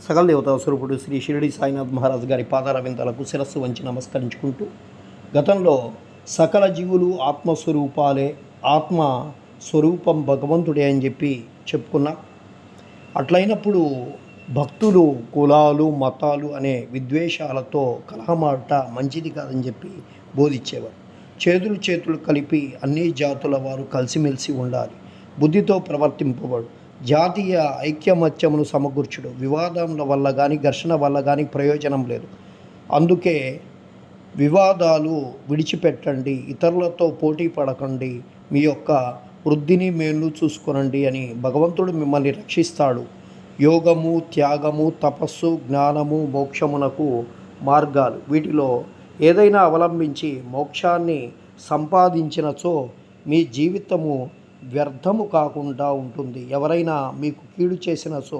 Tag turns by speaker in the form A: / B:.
A: సకల దేవతా స్వరూపుడు శ్రీ షిరిడి సాయినాథ్ మహారాజ్ గారి పాదారవిందాలకు శిరస్సు వంచి నమస్కరించుకుంటూ, గతంలో సకల జీవులు ఆత్మస్వరూపాలే, ఆత్మ స్వరూపం భగవంతుడే అని చెప్పి చెప్పుకున్నా. అట్లయినప్పుడు భక్తులు కులాలు మతాలు అనే విద్వేషాలతో కలహమాట మంచిది కాదని చెప్పి బోధించేవారు. చేతులు కలిపి అన్ని జాతుల వారు కలిసిమెలిసి ఉండాలి, బుద్ధితో ప్రవర్తింపబడు, జాతీయ ఐక్యమత్యమును సమకూర్చుడు, వివాదముల వల్ల కానీ ఘర్షణ వల్ల కానీ ప్రయోజనం లేదు. అందుకే వివాదాలు విడిచిపెట్టండి, ఇతరులతో పోటీ పడకండి, మీ యొక్క వృద్ధిని మేలు చూసుకొనండి అని భగవంతుడు మిమ్మల్ని రక్షిస్తాడు. యోగము, త్యాగము, తపస్సు, జ్ఞానము, మోక్షమునకు మార్గాలు. వీటిలో ఏదైనా అవలంబించి మోక్షాన్ని సంపాదించినచో మీ జీవితము వ్యర్థము కాకుండా ఉంటుంది. ఎవరైనా మీకు కీడు చేసినచో